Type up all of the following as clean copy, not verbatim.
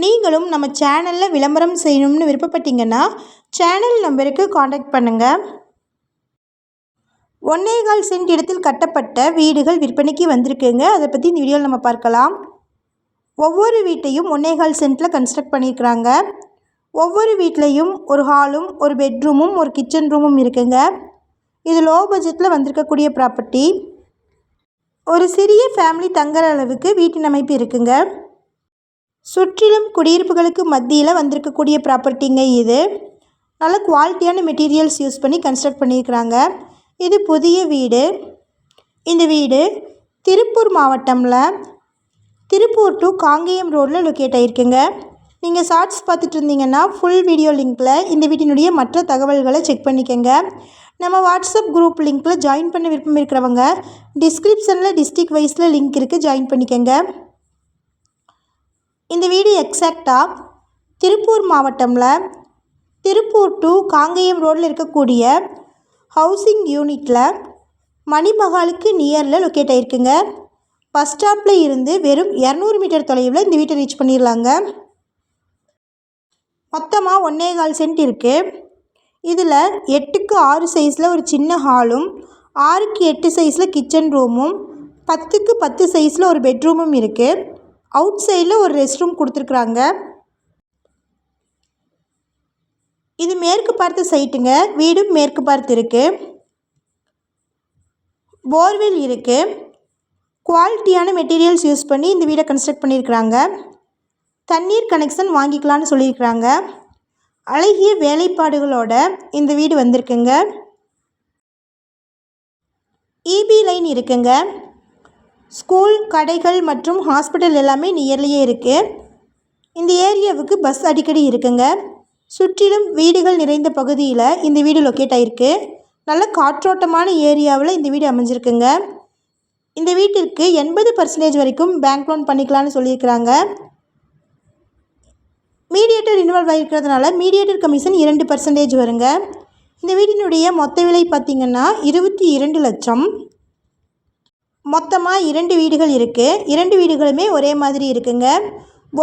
நீங்களும் நம்ம சேனலில் விளம்பரம் செய்யணும்னு விருப்பப்பட்டீங்கன்னா சேனல் நம்பருக்கு காண்டாக்ட் பண்ணுங்கள். 1.25 சென்ட் இடத்தில் கட்டப்பட்ட வீடுகள் விற்பனைக்கு வந்திருக்குங்க. அதை பற்றி இந்த வீடியோவில் நம்ம பார்க்கலாம். ஒவ்வொரு வீட்டையும் 1.25 சென்ட்டில் கன்ஸ்ட்ரக்ட் பண்ணியிருக்கிறாங்க. ஒவ்வொரு வீட்லேயும் ஒரு ஹாலும் ஒரு பெட்ரூமும் ஒரு கிச்சன் ரூமும் இருக்குங்க. இது லோ பட்ஜெட்டில் வந்திருக்கக்கூடிய ப்ராப்பர்ட்டி. ஒரு சிறிய ஃபேமிலி தங்குற அளவுக்கு வீட்டின் அமைப்பு இருக்குங்க. சுற்றிலும் குடியிருப்புகளுக்கு மத்தியில் வந்திருக்கக்கூடிய ப்ராப்பர்ட்டிங்க. இது நல்ல குவாலிட்டியான மெட்டீரியல்ஸ் யூஸ் பண்ணி கன்ஸ்ட்ரக்ட் பண்ணியிருக்கிறாங்க. இது புதிய வீடு. இந்த வீடு திருப்பூர் மாவட்டமில் திருப்பூர் டு காங்கேயம் ரோடில் லொக்கேட் ஆகிருக்குங்க. நீங்கள் ஷார்ட்ஸ் பார்த்துட்டு இருந்தீங்கன்னா ஃபுல் வீடியோ லிங்க்கில் இந்த வீட்டினுடைய மற்ற தகவல்களை செக் பண்ணிக்கோங்க. நம்ம வாட்ஸ்அப் குரூப் லிங்க்கில் ஜாயின் பண்ண விருப்பம் இருக்கிறவங்க டிஸ்கிரிப்ஷனில் டிஸ்ட்ரிக்ட் வைஸில் லிங்க் இருக்குது, ஜாயின் பண்ணிக்கோங்க. இந்த வீடு எக்ஸாக்டாக திருப்பூர் மாவட்டமில் திருப்பூர் டு காங்கேயம் ரோடில் இருக்கக்கூடிய ஹவுசிங் யூனிட்டில் மணிமஹாலுக்கு நியரில் லொக்கேட் ஆகிருக்குங்க. பஸ் ஸ்டாப்பில் இருந்து வெறும் 200 மீட்டர் தொலைவில் இந்த வீட்டை ரீச் பண்ணிடலாங்க. மொத்தமாக 1.25 சென்ட் இருக்குது. இதில் 8க்கு 6 சைஸில் ஒரு சின்ன ஹாலும் 6க்கு 8 சைஸில் கிச்சன் ரூமும் 10க்கு 10 சைஸில் ஒரு பெட்ரூமும் இருக்குது. அவுட் சைடில் ஒரு ரெஸ்ட் ரூம் கொடுத்துருக்குறாங்க. இது மேற்கு பார்த்த சைட்டுங்க. வீடும் மேற்கு பார்த்து இருக்குது. போர்வெல் இருக்குது. குவாலிட்டியான மெட்டீரியல்ஸ் யூஸ் பண்ணி இந்த வீடை கன்ஸ்ட்ரக்ட் பண்ணியிருக்கிறாங்க. தண்ணீர் கனெக்ஷன் வாங்கிக்கலான்னு சொல்லியிருக்கிறாங்க. அழகிய வேலைப்பாடுகளோட இந்த வீடு வந்திருக்குங்க. இபி லைன் இருக்குங்க. ஸ்கூல், கடைகள் மற்றும் ஹாஸ்பிட்டல் எல்லாமே நியர்லியே இருக்குது. இந்த ஏரியாவுக்கு பஸ் அடிக்கடி இருக்குங்க. சுற்றிலும் வீடுகள் நிறைந்த பகுதியில் இந்த வீடு லொக்கேட் ஆகிருக்கு. நல்ல காற்றோட்டமான ஏரியாவில் இந்த வீடு அமைஞ்சிருக்குங்க. இந்த வீட்டிற்கு 80% வரைக்கும் பேங்க் லோன் பண்ணிக்கலான்னு சொல்லியிருக்கிறாங்க. மீடியேட்டர் இன்வால்வ் ஆகிருக்கிறதுனால மீடியேட்டர் கமிஷன் 2% வருங்க. இந்த வீட்டினுடைய மொத்த விலை பார்த்திங்கன்னா 22 லட்சம். மொத்தமாக 2 வீடுகள் இருக்குது. 2 வீடுகளுமே ஒரே மாதிரி இருக்குங்க.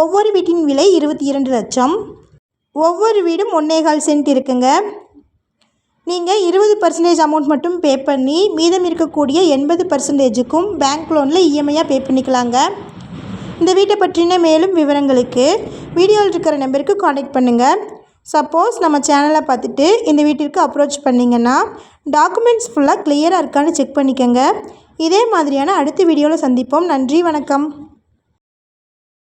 ஒவ்வொரு வீட்டின் விலை 22 லட்சம். ஒவ்வொரு வீடும் 1.25 சென்ட் இருக்குங்க. நீங்கள் 20% அமௌண்ட் மட்டும் பே பண்ணி மீதம் இருக்கக்கூடிய 80%க்கும் பேங்க் லோனில் இஎம்ஐயாக பே பண்ணிக்கலாங்க. இந்த வீட்டை பற்றின மேலும் விவரங்களுக்கு வீடியோவில் இருக்கிற நம்பருக்கு காண்டாக்ட் பண்ணுங்கள். சப்போஸ் நம்ம சேனலை பார்த்துட்டு இந்த வீட்டிற்கு அப்ரோச் பண்ணிங்கன்னா டாக்குமெண்ட்ஸ் ஃபுல்லாக கிளியராக இருக்கான்னு செக் பண்ணிக்கோங்க. இதே மாதிரியான அடுத்த வீடியோவில் சந்திப்போம். நன்றி, வணக்கம்.